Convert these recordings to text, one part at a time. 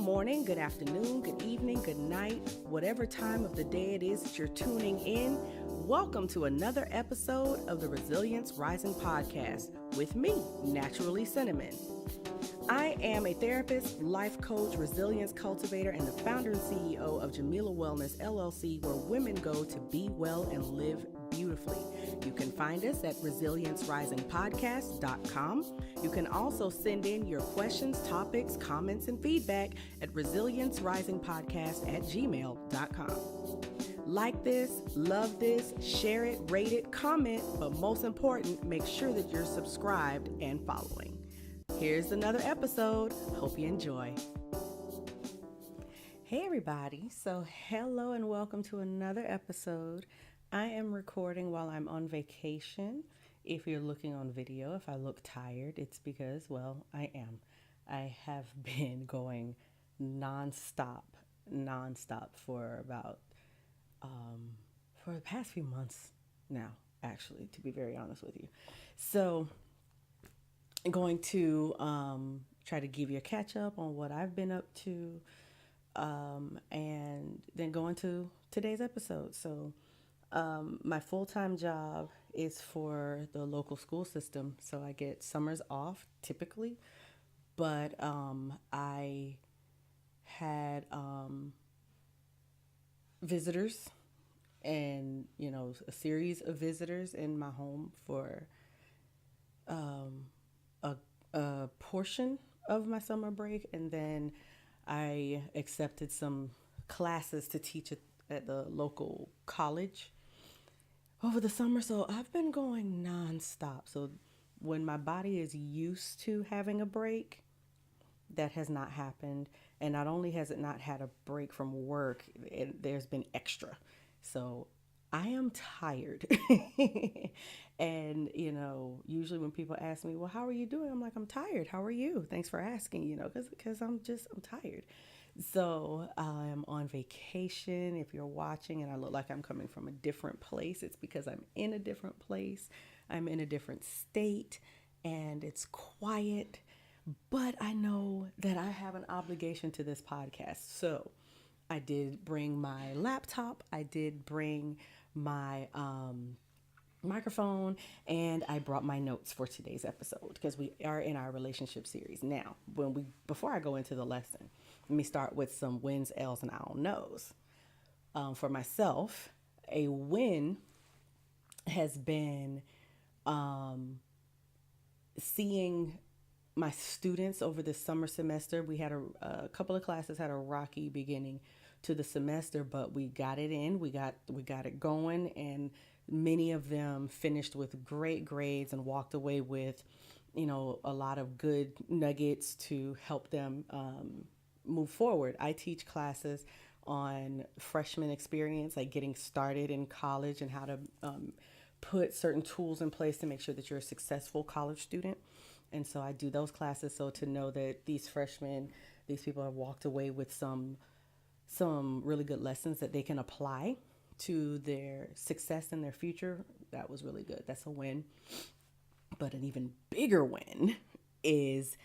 morning, good afternoon, good evening, good night, whatever time of the day it is that you're tuning in. Welcome to another episode of the Resilience Rising Podcast with me, Naturally Cinnamon. I am a therapist, life coach, resilience cultivator, and the founder and CEO of Jamila Wellness LLC, where women go to be well and live beautifully. You can find us at resiliencerisingpodcast.com. You can also send in your questions, topics, comments, and feedback at resiliencerisingpodcast@gmail.com. Like this, love this, share it, rate it, comment, but most important, make sure that you're subscribed and following. Here's another episode. Hope you enjoy. Hey everybody. So hello and welcome to another episode. I am recording while I'm on vacation. If you're looking on video, if I look tired, it's because, well, I am. I have been going nonstop for about, for the past few months now, actually, to be very honest with you. So I'm going to try to give you a catch up on what I've been up to, and then go into today's episode. So my full-time job is for the local school system, so I get summers off typically, but I had visitors and, a series of visitors in my home for a portion of my summer break, and then I accepted some classes to teach at the local college over the summer. So I've been going nonstop. So when my body is used to having a break, that has not happened. And not only has it not had a break from work, there's been extra. So I am tired. And, usually when people ask me, well, how are you doing? I'm like, I'm tired. How are you? Thanks for asking, because I'm tired. So I'm on vacation. If you're watching and I look like I'm coming from a different place, it's because I'm in a different place. I'm in a different state and it's quiet, but I know that I have an obligation to this podcast. So I did bring my laptop. I did bring my microphone, and I brought my notes for today's episode because we are in our relationship series. Now, before I go into the lesson, let me start with some wins, L's, and I don't knows. For myself, a win has been seeing my students over the summer semester. We had a couple of classes had a rocky beginning to the semester, but we got it in. We got it going, and many of them finished with great grades and walked away with, a lot of good nuggets to help them move forward. I teach classes on freshman experience, like getting started in college and how to put certain tools in place to make sure that you're a successful college student. And so I do those classes. So to know that these people have walked away with some really good lessons that they can apply to their success in their future, that was really good. That's a win. But an even bigger win is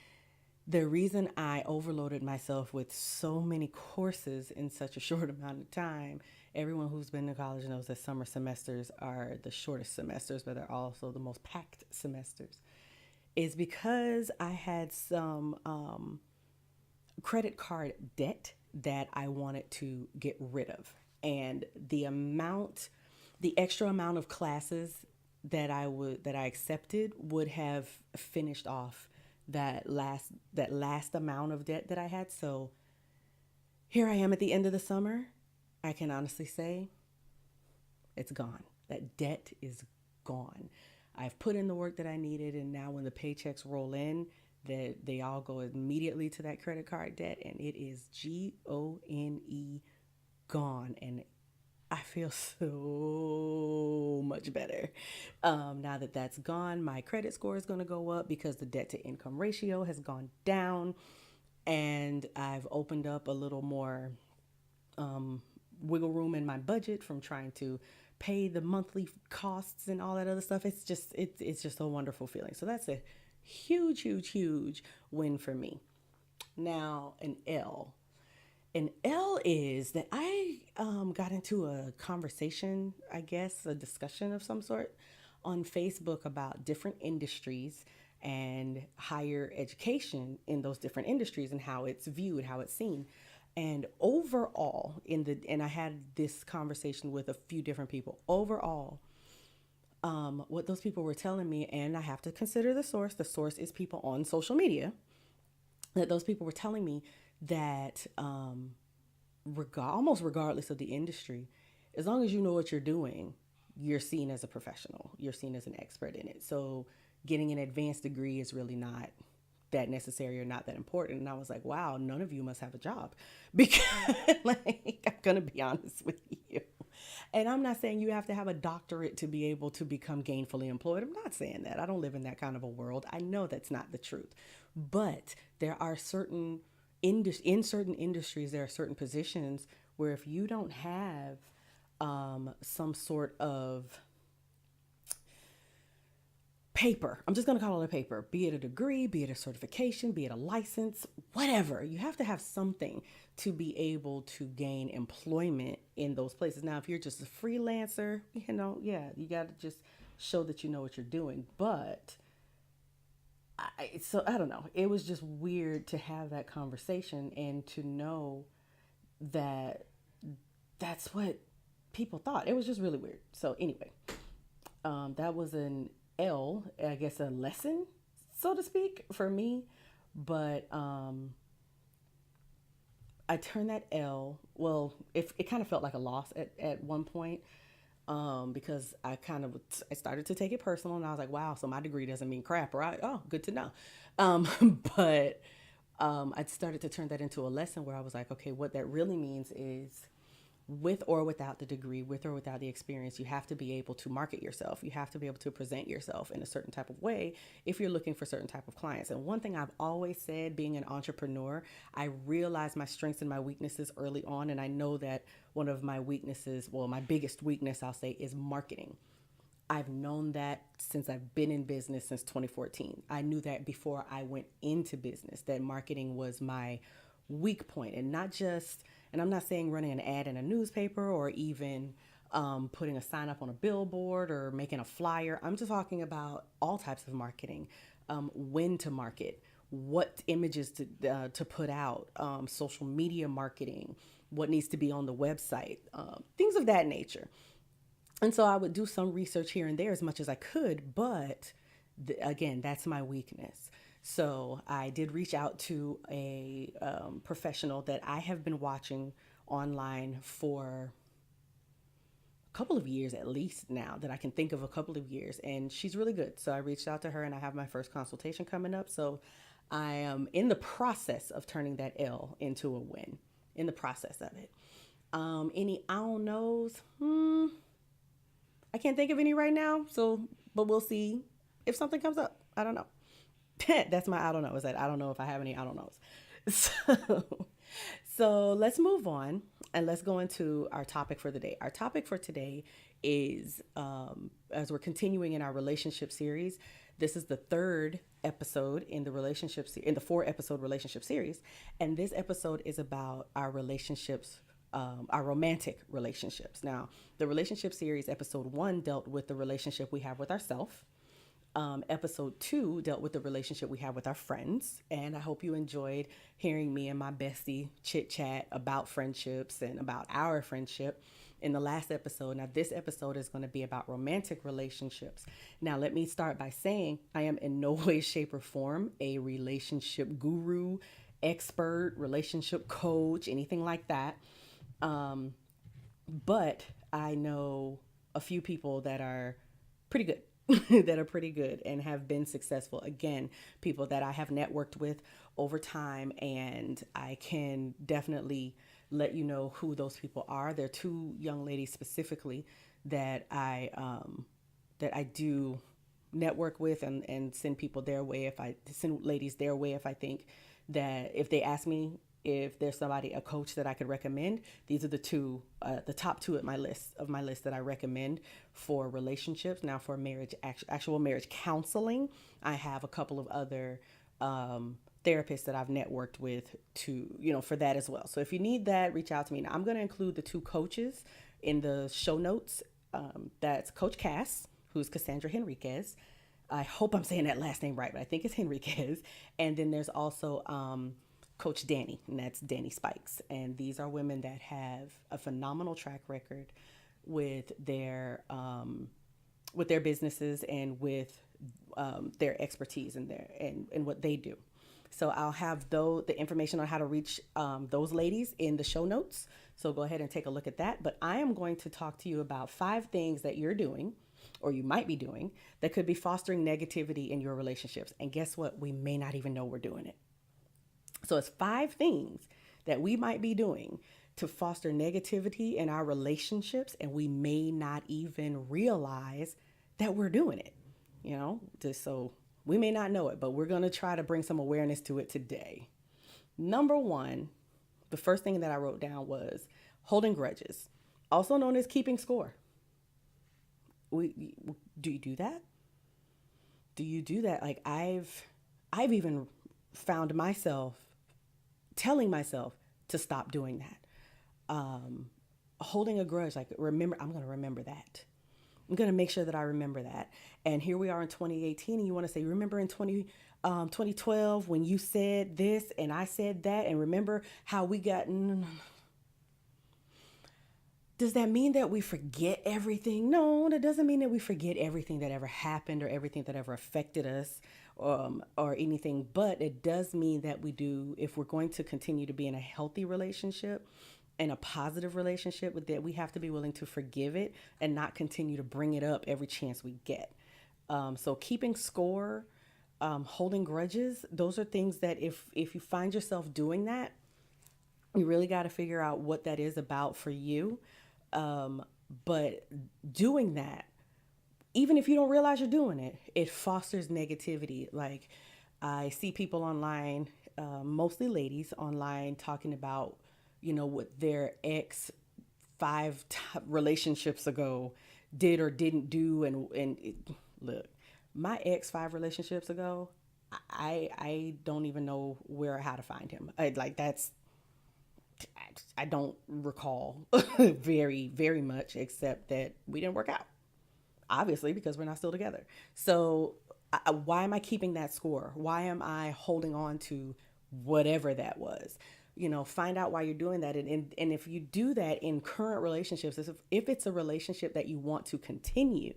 the reason I overloaded myself with so many courses in such a short amount of time. Everyone who's been to college knows that summer semesters are the shortest semesters, but they're also the most packed semesters, is because I had some credit card debt that I wanted to get rid of. And the extra amount of classes that I accepted would have finished off that last amount of debt that I had. So here I am at the end of the summer. I can honestly say it's gone. That debt is gone. I've put in the work that I needed, and now when the paychecks roll in, that they all go immediately to that credit card debt, and it is GONE, gone. And I feel so much better. Now that that's gone, my credit score is going to go up because the debt to income ratio has gone down, and I've opened up a little more wiggle room in my budget from trying to pay the monthly costs and all that other stuff. It's just a wonderful feeling. So that's a huge win for me. Now, an L. An L is that I got into a conversation, I guess, a discussion of some sort on Facebook about different industries and higher education in those different industries and how it's viewed, how it's seen. And overall, and I had this conversation with a few different people. Overall, what those people were telling me, and I have to consider the source. The source is people on social media. That those people were telling me that almost regardless of the industry, as long as you know what you're doing, you're seen as a professional. You're seen as an expert in it. So getting an advanced degree is really not that necessary or not that important. And I was like, wow, none of you must have a job because like, I'm going to be honest with you. And I'm not saying you have to have a doctorate to be able to become gainfully employed. I'm not saying that. I don't live in that kind of a world. I know that's not the truth. But there are in certain industries, there are certain positions where if you don't have some sort of paper, I'm just going to call it a paper, be it a degree, be it a certification, be it a license, whatever, you have to have something to be able to gain employment in those places. Now, if you're just a freelancer, yeah, you got to just show that you know what you're doing. But I don't know. It was just weird to have that conversation and to know that that's what people thought. It was just really weird. So anyway, that was an L, I guess a lesson, so to speak, for me. But I turned that L, well, it kind of felt like a loss at one point, because I started to take it personal, and I was like, wow, so my degree doesn't mean crap, right? Oh, good to know. But I started to turn that into a lesson where I was like, okay, what that really means is with or without the degree, with or without the experience, you have to be able to market yourself. You have to be able to present yourself in a certain type of way if you're looking for certain type of clients. And one thing I've always said, being an entrepreneur, I realized my strengths and my weaknesses early on. And I know that one of my weaknesses, well, my biggest weakness, I'll say, is marketing. I've known that since I've been in business since 2014. I knew that before I went into business, that marketing was my weak point. And not just, and I'm not saying running an ad in a newspaper or even putting a sign up on a billboard or making a flyer. I'm just talking about all types of marketing, when to market, what images to put out, social media marketing, what needs to be on the website, things of that nature. And so I would do some research here and there as much as I could, but again, that's my weakness. So I did reach out to a professional that I have been watching online for a couple of years at least now, that I can think of a couple of years, and she's really good. So I reached out to her and I have my first consultation coming up. So I am in the process of turning that L into a win, in the process of it. Any I don't knows? I can't think of any right now. So, but we'll see if something comes up. I don't know. That's my I don't know. Is that I don't know if I have any I don't knows. So, so let's move on and let's go into our topic for the day. Our topic for today is, as we're continuing in our relationship series, this is the third episode in the in the 4 episode relationship series, and this episode is about our relationships, our romantic relationships. Now, the relationship series episode 1 dealt with the relationship we have with ourselves. Episode 2 dealt with the relationship we have with our friends. And I hope you enjoyed hearing me and my bestie chit chat about friendships and about our friendship in the last episode. Now, this episode is going to be about romantic relationships. Now, let me start by saying I am in no way, shape, or form a relationship guru, expert, relationship coach, anything like that. But I know a few people that are pretty good. That are pretty good and have been successful. Again, people that I have networked with over time, and I can definitely let you know who those people are. There are 2 young ladies specifically that I do network with and send people their way, if I send ladies their way, if I think that if they ask me if there's somebody, a coach that I could recommend, these are the top 2 at my list that I recommend for relationships. Now, for marriage, actual marriage counseling, I have a couple of other therapists that I've networked with to, for that as well. So if you need that, reach out to me. Now, I'm going to include the two coaches in the show notes. That's Coach Cass, who's Cassandra Henriquez. I hope I'm saying that last name right, but I think it's Henriquez. And then there's also Coach Danny, and that's Danny Spikes. And these are women that have a phenomenal track record with their businesses and with their expertise and what they do. So I'll have the information on how to reach those ladies in the show notes. So go ahead and take a look at that. But I am going to talk to you about 5 things that you're doing or you might be doing that could be fostering negativity in your relationships. And guess what? We may not even know we're doing it. So it's 5 things that we might be doing to foster negativity in our relationships, and we may not even realize that we're doing it. Just so we may not know it, but we're going to try to bring some awareness to it today. Number 1, the first thing that I wrote down was holding grudges, also known as keeping score. Do you do that? Do you do that? Like I've even found myself telling myself to stop doing that. Holding a grudge, like I'm going to remember that. I'm going to make sure that I remember that. And here we are in 2018, and you want to say, remember in 2012 when you said this and I said that, and remember how we got... Does that mean that we forget everything? No, that doesn't mean that we forget everything that ever happened or everything that ever affected us or anything. But it does mean that we do, if we're going to continue to be in a healthy relationship and a positive relationship with that, we have to be willing to forgive it and not continue to bring it up every chance we get. So keeping score, holding grudges, those are things that if you find yourself doing that, you really got to figure out what that is about for you. But doing that, even if you don't realize you're doing it, it fosters negativity. Like I see people online, mostly ladies online, talking about, what their ex 5 relationships ago did or didn't do. Look, my ex 5 relationships ago, I don't even know where or how to find him. I don't recall very, very much, except that we didn't work out, obviously, because we're not still together. So why am I keeping that score? Why am I holding on to whatever that was? Find out why you're doing that. And if you do that in current relationships, if it's a relationship that you want to continue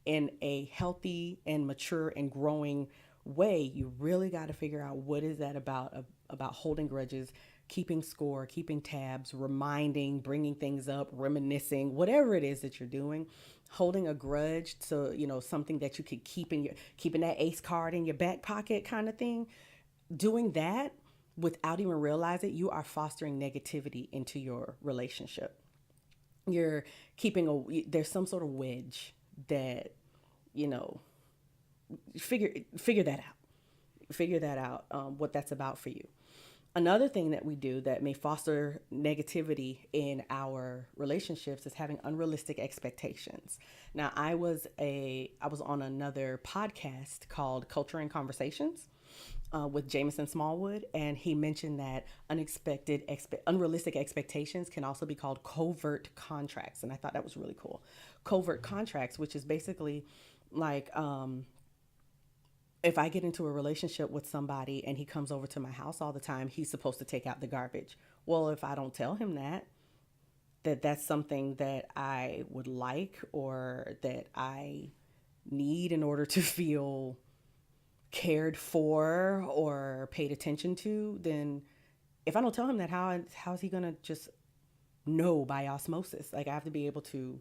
in a healthy and mature and growing way, you really got to figure out what is that about holding grudges, keeping score, keeping tabs, reminding, bringing things up, reminiscing, whatever it is that you're doing, holding a grudge. So, something that you could keeping that ace card in your back pocket kind of thing. Doing that without even realizing it, you are fostering negativity into your relationship. You're there's some sort of wedge that, figure that out. Figure that out, what that's about for you. Another thing that we do that may foster negativity in our relationships is having unrealistic expectations. Now, I was on another podcast called Culture and Conversations with Jameson Smallwood, and he mentioned that unrealistic expectations can also be called covert contracts, and I thought that was really cool. Covert contracts, which is basically like if I get into a relationship with somebody and he comes over to my house all the time, he's supposed to take out the garbage. Well, if I don't tell him that's something that I would like or that I need in order to feel cared for or paid attention to, then if I don't tell him that, how is he going to just know by osmosis? Like I have to be able to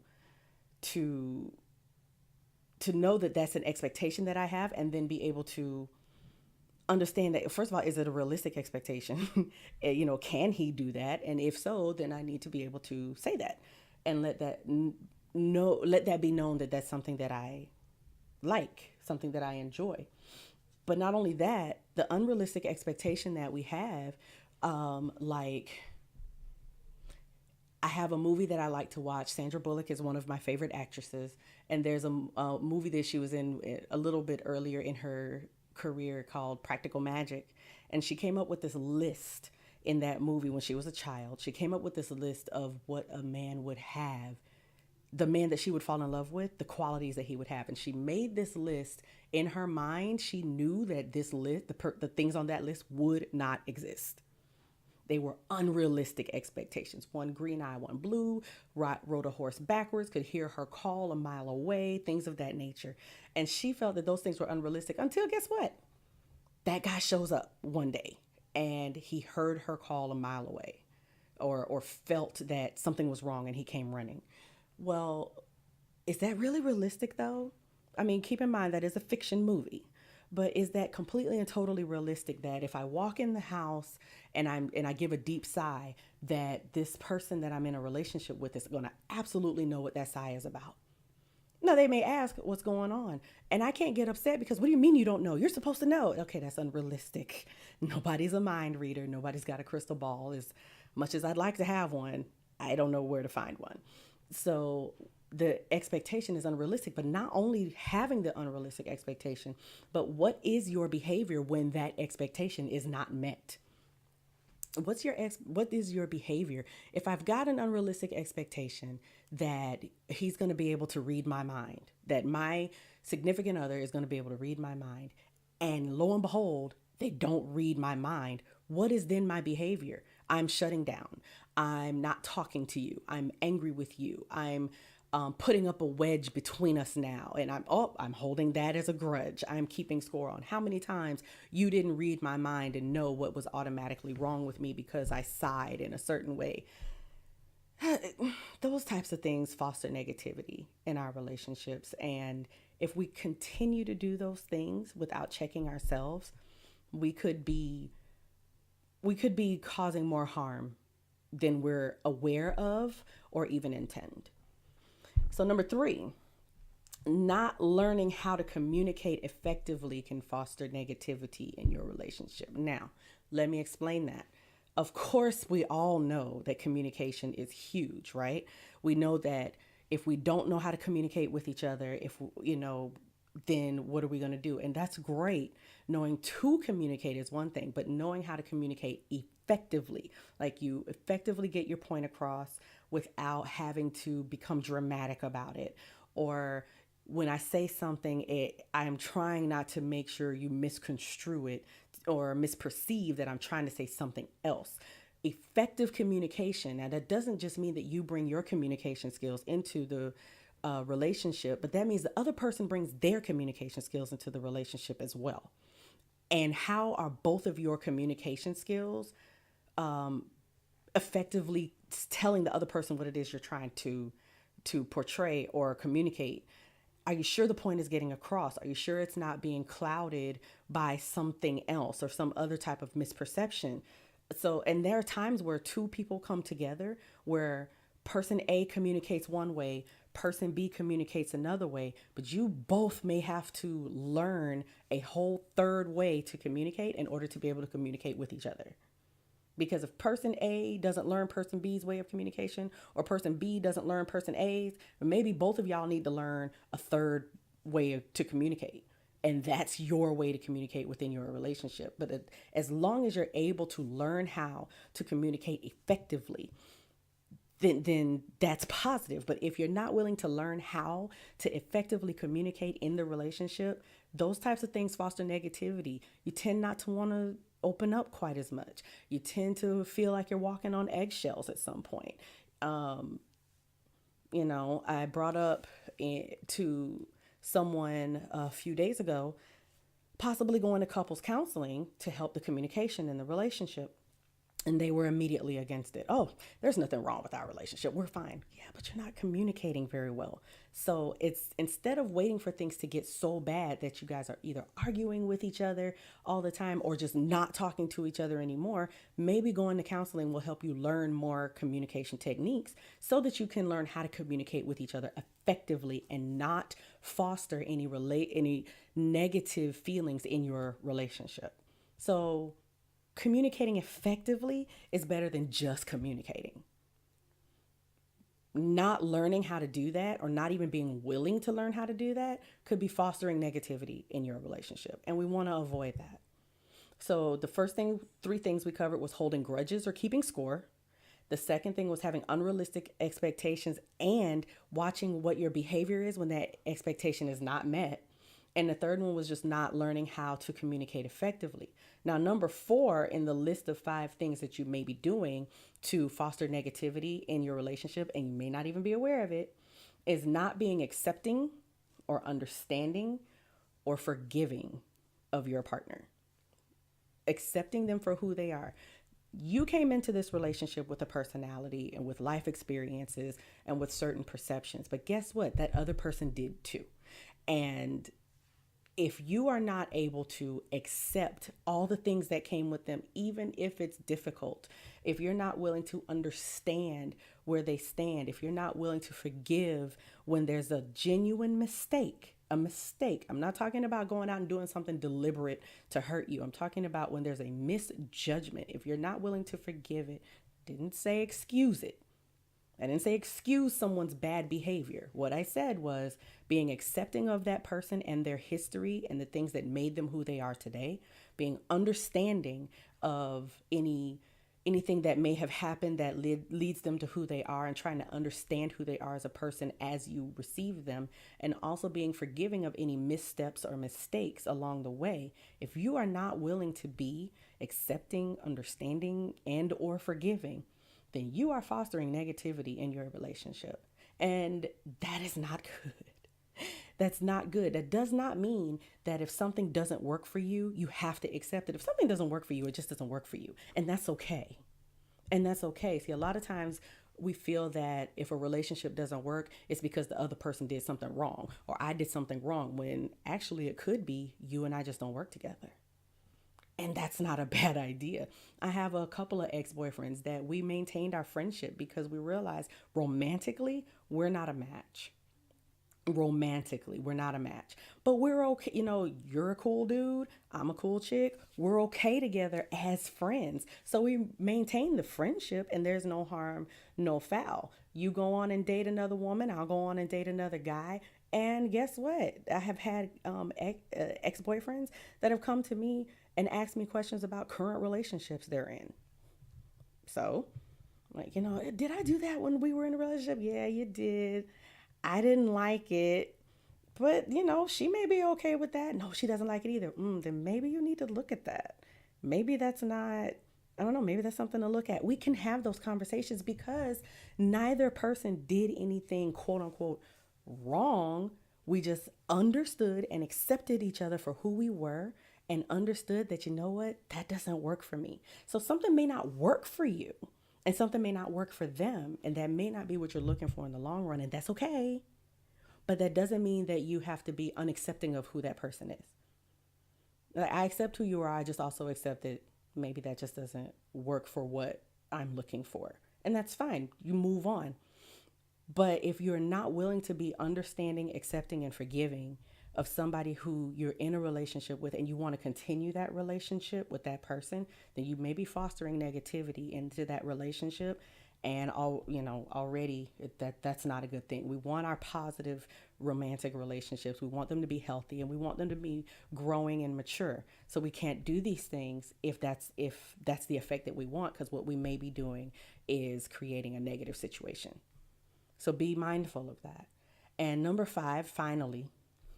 know that that's an expectation that I have, and then be able to understand that, first of all, is it a realistic expectation? Can he do that? And if so, then I need to be able to say that and let that be known that that's something that I like, something that I enjoy. But not only that, the unrealistic expectation that we have, like I have a movie that I like to watch. Sandra Bullock is one of my favorite actresses. And there's a movie that she was in a little bit earlier in her career called Practical Magic. And she came up with this list in that movie when she was a child. She came up with this list of what a man would have, the man that she would fall in love with, the qualities that he would have. And she made this list in her mind. She knew that this list, the things on that list would not exist. They were unrealistic expectations. One green eye, one blue, rode a horse backwards, could hear her call a mile away, things of that nature. And she felt that those things were unrealistic until, guess what? That guy shows up one day and he heard her call a mile away, or felt that something was wrong and he came running. Well, is that really realistic though? I mean, keep in mind that is a fiction movie. But is that completely and totally realistic that if I walk in the house and I give a deep sigh, that this person that I'm in a relationship with is going to absolutely know what that sigh is about? No, they may ask what's going on. And I can't get upset because what do you mean you don't know? You're supposed to know. Okay, that's unrealistic. Nobody's a mind reader. Nobody's got a crystal ball. As much as I'd like to have one, I don't know where to find one. So the expectation is unrealistic, but not only having the unrealistic expectation, but what is your behavior when that expectation is not met? What is your behavior if I've got an unrealistic expectation that he's going to be able to read my mind, that my significant other is going to be able to read my mind, and lo and behold, they don't read my mind? What is then my behavior? I'm shutting down. I'm not talking to you. I'm angry with you. I'm putting up a wedge between us now. And I'm holding that as a grudge. I'm keeping score on how many times you didn't read my mind and know what was automatically wrong with me because I sighed in a certain way. Those types of things foster negativity in our relationships. And if we continue to do those things without checking ourselves, we could be causing more harm than we're aware of or even intend. So number 3, not learning how to communicate effectively can foster negativity in your relationship. Now, let me explain that. Of course, we all know that communication is huge, right? We know that if we don't know how to communicate with each other, then what are we going to do? And that's great. Knowing to communicate is one thing, but knowing how to communicate effectively, like you effectively get your point across without having to become dramatic about it. Or when I say something, I'm trying not to make sure you misconstrue it or misperceive that I'm trying to say something else. Effective communication. Now, that doesn't just mean that you bring your communication skills into the relationship, but that means the other person brings their communication skills into the relationship as well. And how are both of your communication skills effectively telling the other person what it is you're trying to portray or communicate? Are you sure the point is getting across? Are you sure it's not being clouded by something else or some other type of misperception? So, and there are times where two people come together where person A communicates one way, person B communicates another way, but you both may have to learn a whole third way to communicate in order to be able to communicate with each other. Because if person A doesn't learn person B's way of communication, or person B doesn't learn person A's, maybe both of y'all need to learn a third way to communicate. And that's your way to communicate within your relationship. But as long as you're able to learn how to communicate effectively, then that's positive. But if you're not willing to learn how to effectively communicate in the relationship, those types of things foster negativity. You tend not to want to open up quite as much. You tend to feel like you're walking on eggshells at some point. I brought up to someone a few days ago, possibly going to couples counseling to help the communication in the relationship. And they were immediately against it. Oh, there's nothing wrong with our relationship. We're fine. Yeah, but you're not communicating very well. So it's, instead of waiting for things to get so bad that you guys are either arguing with each other all the time or just not talking to each other anymore, maybe going to counseling will help you learn more communication techniques so that you can learn how to communicate with each other effectively and not foster any negative feelings in your relationship. So communicating effectively is better than just communicating. Not learning how to do that, or not even being willing to learn how to do that, could be fostering negativity in your relationship. And we want to avoid that. So the first thing, three things we covered was holding grudges or keeping score. The second thing was having unrealistic expectations and watching what your behavior is when that expectation is not met. And the third one was just not learning how to communicate effectively. Now, number four in the list of five things that you may be doing to foster negativity in your relationship, and you may not even be aware of it, is not being accepting or understanding or forgiving of your partner. Accepting them for who they are. You came into this relationship with a personality and with life experiences and with certain perceptions. But guess what? That other person did too. And if you are not able to accept all the things that came with them, even if it's difficult, if you're not willing to understand where they stand, if you're not willing to forgive when there's a genuine mistake, a mistake. I'm not talking about going out and doing something deliberate to hurt you. I'm talking about when there's a misjudgment. If you're not willing to forgive it, didn't say excuse it. I didn't say excuse someone's bad behavior. What I said was being accepting of that person and their history and the things that made them who they are today, being understanding of anything that may have happened that leads them to who they are, and trying to understand who they are as a person as you receive them, and also being forgiving of any missteps or mistakes along the way. If you are not willing to be accepting, understanding, and or forgiving, then you are fostering negativity in your relationship. And that is not good. That's not good. That does not mean that if something doesn't work for you, you have to accept it. If something doesn't work for you, it just doesn't work for you. And that's okay. And that's okay. See, a lot of times we feel that if a relationship doesn't work, it's because the other person did something wrong or I did something wrong, when actually it could be you and I just don't work together. And that's not a bad idea. I have a couple of ex-boyfriends that we maintained our friendship because we realized romantically, we're not a match. Romantically, we're not a match. But we're okay. You know, you're a cool dude. I'm a cool chick. We're okay together as friends. So we maintain the friendship, and there's no harm, no foul. You go on and date another woman. I'll go on and date another guy. And guess what? I have had ex-boyfriends that have come to me and asked me questions about current relationships they're in. So, like, did I do that when we were in a relationship? Yeah, you did. I didn't like it. But, she may be okay with that. No, she doesn't like it either. Then maybe you need to look at that. Maybe that's not, I don't know, maybe that's something to look at. We can have those conversations because neither person did anything, quote unquote, wrong. We just understood and accepted each other for who we were, and understood that, you know what, that doesn't work for me. So something may not work for you and something may not work for them. And that may not be what you're looking for in the long run. And that's okay. But that doesn't mean that you have to be unaccepting of who that person is. Like, I accept who you are. I just also accept that maybe that just doesn't work for what I'm looking for. And that's fine. You move on. But if you're not willing to be understanding, accepting, and forgiving of somebody who you're in a relationship with, and you want to continue that relationship with that person, then you may be fostering negativity into that relationship. And already that's not a good thing. We want our positive romantic relationships. We want them to be healthy, and we want them to be growing and mature. So we can't do these things if that's the effect that we want, because what we may be doing is creating a negative situation. So be mindful of that. And number 5, finally,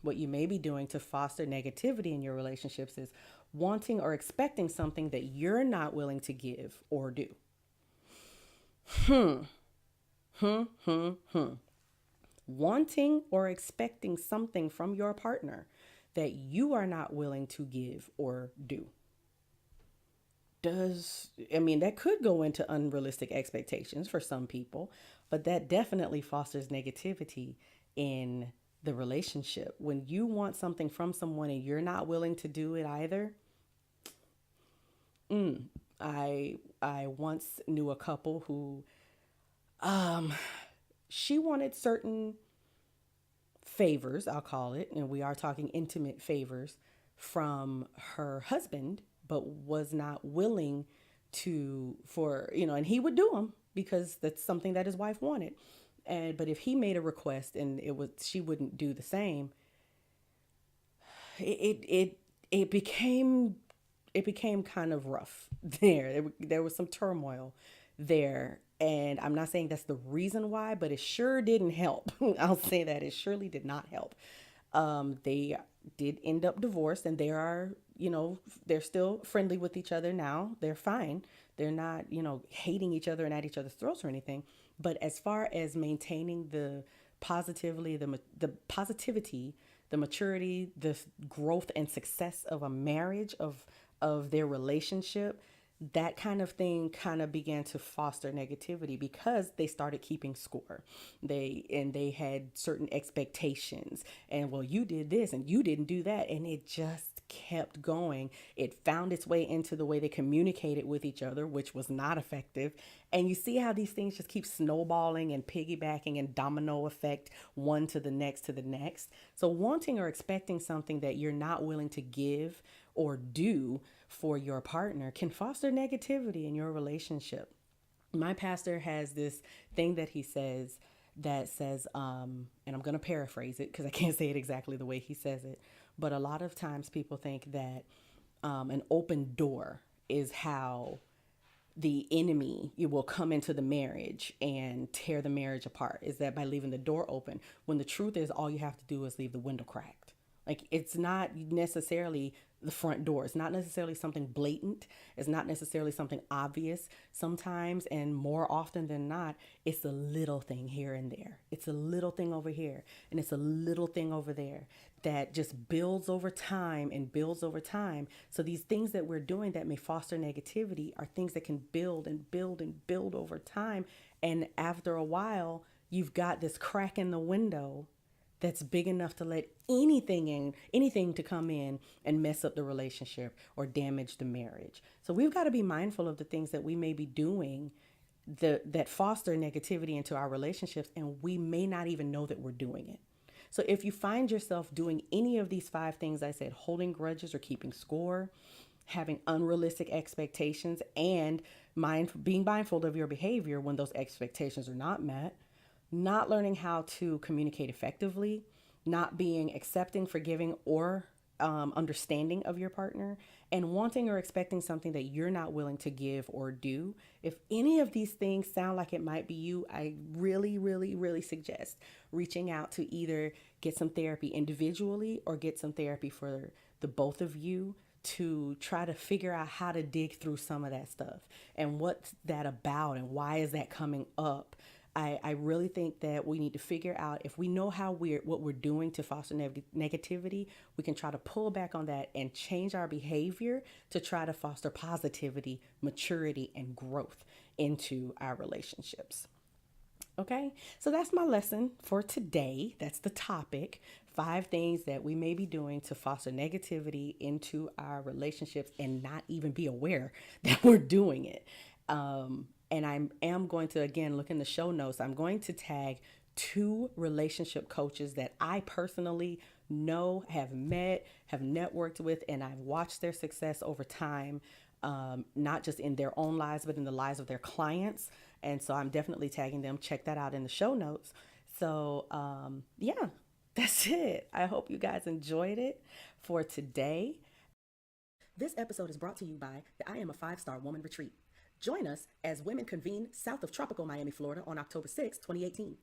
what you may be doing to foster negativity in your relationships is wanting or expecting something that you're not willing to give or do. Wanting or expecting something from your partner that you are not willing to give or do. That could go into unrealistic expectations for some people, but that definitely fosters negativity in the relationship. When you want something from someone and you're not willing to do it either. I once knew a couple who she wanted certain favors, I'll call it, and we are talking intimate favors from her husband, but was not willing and he would do them because that's something that his wife wanted. And but if he made a request and it was she wouldn't do the same, it became kind of rough there. There was some turmoil there. And I'm not saying that's the reason why, but it sure didn't help. I'll say that it surely did not help. They did end up divorced, and they are, they're still friendly with each other now. They're fine. They're not, hating each other and at each other's throats or anything. But as far as maintaining the positively, the positivity, the maturity, the growth and success of a marriage, of their relationship, that kind of thing kind of began to foster negativity because they started keeping score. They had certain expectations, and well, you did this and you didn't do that, and it just kept going. It found its way into the way they communicated with each other, which was not effective. And you see how these things just keep snowballing and piggybacking and domino effect one to the next to the next. So wanting or expecting something that you're not willing to give or do for your partner can foster negativity in your relationship. My pastor has this thing that he says and I'm going to paraphrase it because I can't say it exactly the way he says it, but a lot of times people think that an open door is how the enemy you will come into the marriage and tear the marriage apart, is that by leaving the door open, when the truth is all you have to do is leave the window cracked. Like, it's not necessarily the front door. It's not necessarily something blatant. It's not necessarily something obvious. Sometimes, and more often than not, it's a little thing here and there. It's a little thing over here, and it's a little thing over there that just builds over time and builds over time. So these things that we're doing that may foster negativity are things that can build and build and build over time. And after a while, you've got this crack in the window that's big enough to let anything to come in and mess up the relationship or damage the marriage. So we've got to be mindful of the things that we may be doing that foster negativity into our relationships, and we may not even know that we're doing it. So if you find yourself doing any of these 5 things I said, holding grudges or keeping score, having unrealistic expectations, and being mindful of your behavior when those expectations are not met, not learning how to communicate effectively, not being accepting, forgiving, or understanding of your partner, and wanting or expecting something that you're not willing to give or do. If any of these things sound like it might be you, I really, really, really suggest reaching out to either get some therapy individually or get some therapy for the both of you to try to figure out how to dig through some of that stuff and what's that about and why is that coming up. I really think that we need to figure out, if we know what we're doing to foster negativity, we can try to pull back on that and change our behavior to try to foster positivity, maturity, and growth into our relationships. Okay, so that's my lesson for today. That's the topic. 5 things that we may be doing to foster negativity into our relationships and not even be aware that we're doing it. And I am going to, again, look in the show notes. I'm going to tag 2 relationship coaches that I personally know, have met, have networked with, and I've watched their success over time, not just in their own lives, but in the lives of their clients. And so I'm definitely tagging them. Check that out in the show notes. So yeah, that's it. I hope you guys enjoyed it for today. This episode is brought to you by the I Am a 5-Star Woman Retreat. Join us as women convene south of tropical Miami, Florida on October 6, 2018.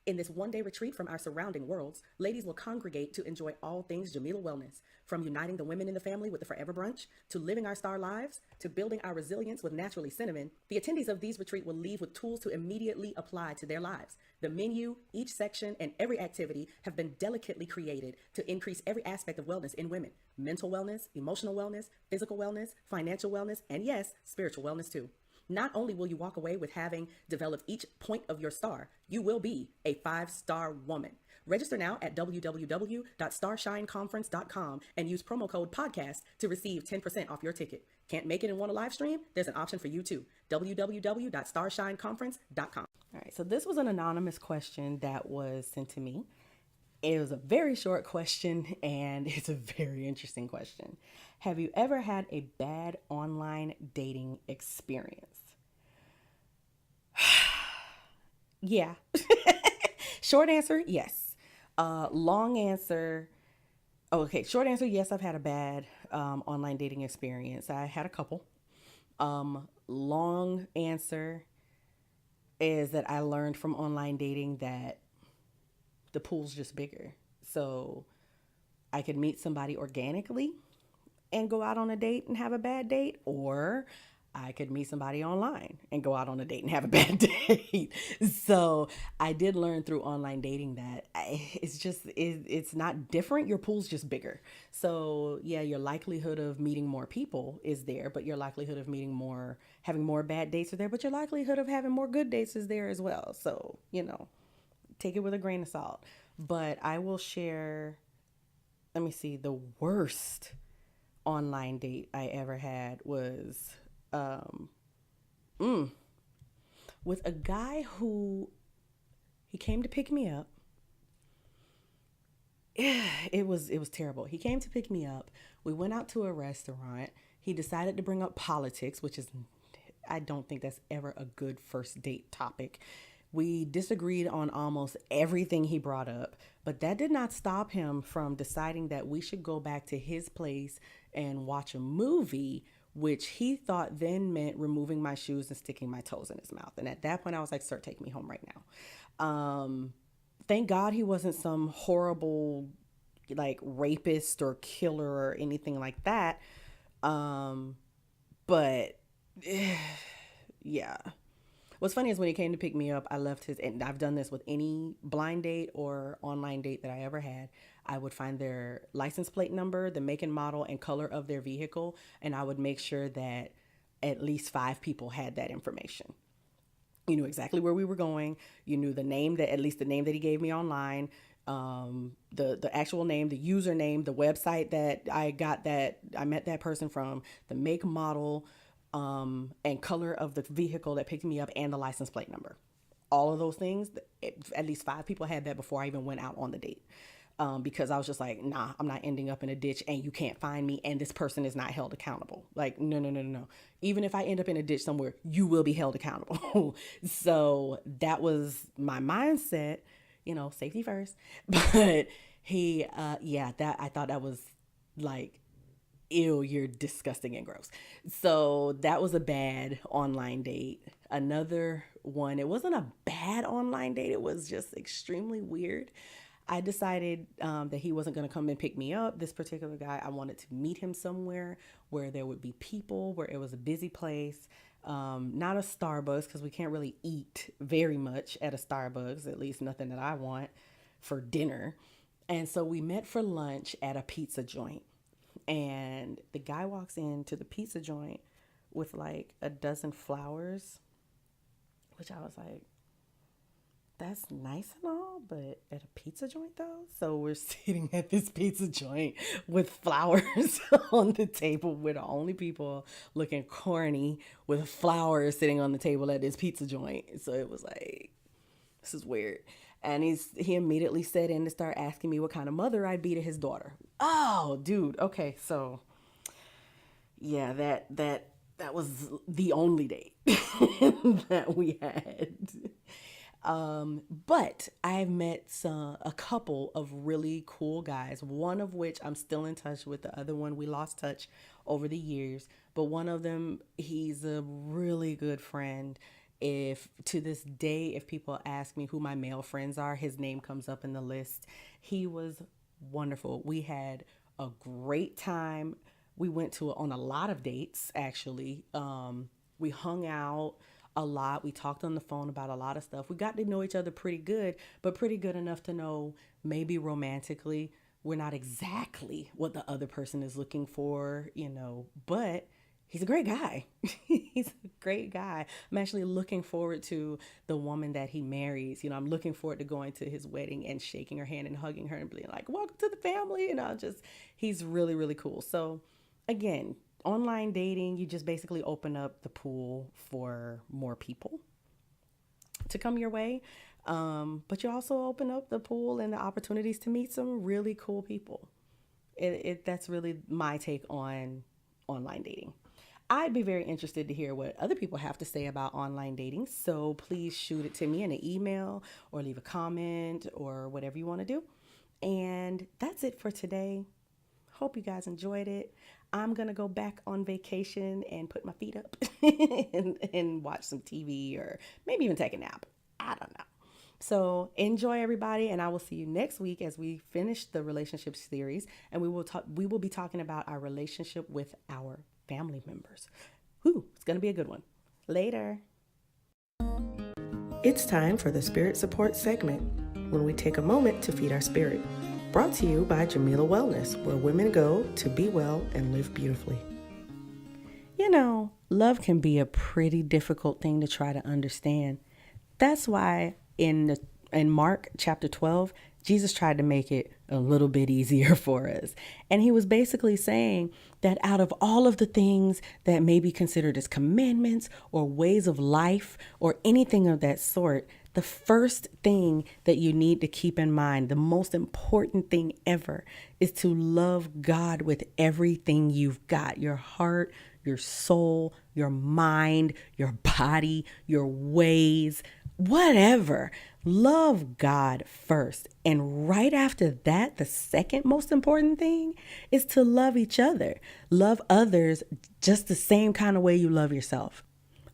In this one-day retreat from our surrounding worlds, ladies will congregate to enjoy all things Jamila Wellness, from uniting the women in the family with the Forever Brunch, to living our star lives, to building our resilience with Naturally Cinnamon. The attendees of these retreats will leave with tools to immediately apply to their lives. The menu, each section, and every activity have been delicately created to increase every aspect of wellness in women: mental wellness, emotional wellness, physical wellness, financial wellness, and yes, spiritual wellness too. Not only will you walk away with having developed each point of your star, you will be a 5-star woman. Register now at www.starshineconference.com and use promo code podcast to receive 10% off your ticket. Can't make it and want a live stream? There's an option for you too. www.starshineconference.com. All right, so this was an anonymous question that was sent to me. It was a very short question, and it's a very interesting question. Have you ever had a bad online dating experience? Yeah. Short answer, yes. Long answer, oh, okay. Short answer, yes, I've had a bad online dating experience. I had a couple. Long answer is that I learned from online dating that the pool's just bigger. So I could meet somebody organically and go out on a date and have a bad date, or I could meet somebody online and go out on a date and have a bad date. So I did learn through online dating that it's not different. Your pool's just bigger. So yeah, your likelihood of meeting more people is there, but your likelihood of having more bad dates are there, but your likelihood of having more good dates is there as well. So, take it with a grain of salt. But I will share, let me see, the worst online date I ever had was um, mm, with a guy who he came to pick me up. It was terrible. He came to pick me up. We went out to a restaurant. He decided to bring up politics, which is, I don't think that's ever a good first date topic. We disagreed on almost everything he brought up, but that did not stop him from deciding that we should go back to his place and watch a movie, which he thought then meant removing my shoes and sticking my toes in his mouth. And at that point, I was like, sir, take me home right now. Thank God he wasn't some horrible, like, rapist or killer or anything like that. Um, but yeah. What's funny is when he came to pick me up, I left his, and I've done this with any blind date or online date that I ever had. I would find their license plate number, the make and model and color of their vehicle, and I would make sure that at least 5 people had that information. You knew exactly where we were going. You knew the name, that at least the name that he gave me online, the actual name, the username, the website that I met that person from, the make, model, and color of the vehicle that picked me up, and the license plate number. All of those things, at least 5 people had that before I even went out on the date. Because I was just like, nah, I'm not ending up in a ditch and you can't find me and this person is not held accountable. Like, no, no, no, no, no. Even if I end up in a ditch somewhere, you will be held accountable. So that was my mindset, safety first. But that I thought that was like, ew, you're disgusting and gross. So that was a bad online date. Another one, it wasn't a bad online date, it was just extremely weird. I decided that he wasn't going to come and pick me up. This particular guy, I wanted to meet him somewhere where there would be people, where it was a busy place. Not a Starbucks, because we can't really eat very much at a Starbucks, at least nothing that I want for dinner. And so we met for lunch at a pizza joint. And the guy walks into the pizza joint with like a dozen flowers, which I was like, that's nice and all, but at a pizza joint though? So we're sitting at this pizza joint with flowers on the table. We're the only people looking corny with flowers sitting on the table at this pizza joint. So it was like, this is weird. And he immediately set in to start asking me what kind of mother I'd be to his daughter. Oh, dude. Okay, so yeah, that was the only date that we had. But I've met a couple of really cool guys, one of which I'm still in touch with. The other one, we lost touch over the years. But one of them, he's a really good friend. If to this day, if people ask me who my male friends are, his name comes up in the list. He was wonderful. We had a great time. We went on a lot of dates, actually. We hung out a lot. We talked on the phone about a lot of stuff. We got to know each other pretty good, but pretty good enough to know maybe romantically we're not exactly what the other person is looking for, but he's a great guy. He's a great guy. I'm actually looking forward to the woman that he marries. I'm looking forward to going to his wedding and shaking her hand and hugging her and being like, welcome to the family. He's really, really cool. So again, online dating, you just basically open up the pool for more people to come your way. But you also open up the pool and the opportunities to meet some really cool people. That's really my take on online dating. I'd be very interested to hear what other people have to say about online dating. So please shoot it to me in an email or leave a comment or whatever you want to do. And that's it for today. Hope you guys enjoyed it. I'm going to go back on vacation and put my feet up and watch some TV or maybe even take a nap. I don't know. So enjoy, everybody, and I will see you next week as we finish the relationship series, and we will be talking about our relationship with our family members. It's going to be a good one. Later. It's time for the Spirit Support segment, when we take a moment to feed our spirit. Brought to you by Jamila Wellness, where women go to be well and live beautifully. You know, love can be a pretty difficult thing to try to understand. That's why in Mark chapter 12, Jesus tried to make it a little bit easier for us. And he was basically saying that out of all of the things that may be considered as commandments or ways of life or anything of that sort, the first thing that you need to keep in mind, the most important thing ever, is to love God with everything you've got: your heart, your soul, your mind, your body, your ways, whatever. Love God first. And right after that, the second most important thing is to love each other. Love others just the same kind of way you love yourself.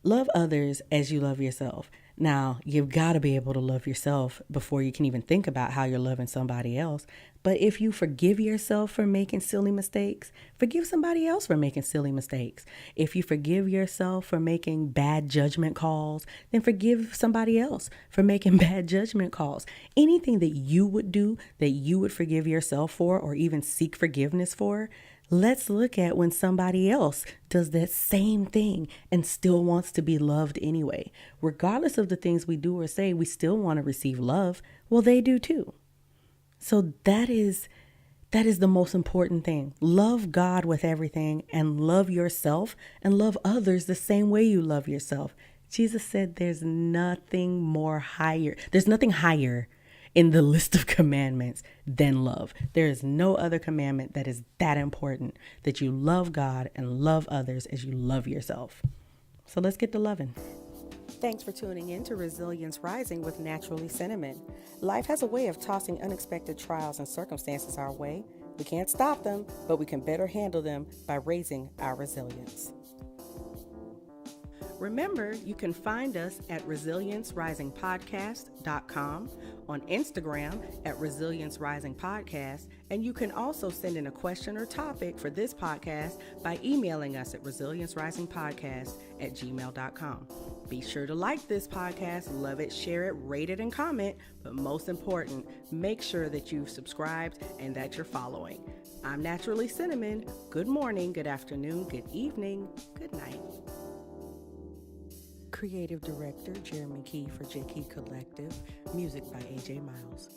Love others as you love yourself. Now, you've got to be able to love yourself before you can even think about how you're loving somebody else. But if you forgive yourself for making silly mistakes, forgive somebody else for making silly mistakes. If you forgive yourself for making bad judgment calls, then forgive somebody else for making bad judgment calls. Anything that you would do that you would forgive yourself for or even seek forgiveness for, let's look at when somebody else does that same thing and still wants to be loved anyway. Regardless of the things we do or say, we still want to receive love. Well, they do too. So that is the most important thing. Love God with everything and love yourself and love others the same way you love yourself. Jesus said there's nothing higher in the list of commandments than love. There is no other commandment that is that important, that you love God and love others as you love yourself. So let's get to loving. Thanks for tuning in to Resilience Rising with Naturally Cinnamon. Life has a way of tossing unexpected trials and circumstances our way. We can't stop them, but we can better handle them by raising our resilience. Remember, you can find us at ResilienceRisingPodcast.com, on Instagram at Resilience Rising Podcast, and you can also send in a question or topic for this podcast by emailing us at ResilienceRisingPodcast@gmail.com. Be sure to like this podcast, love it, share it, rate it, and comment, but most important, make sure that you've subscribed and that you're following. I'm Naturally Cinnamon. Good morning, good afternoon, good evening, good night. Creative Director Jeremy Key for JK Collective. Music by AJ Miles.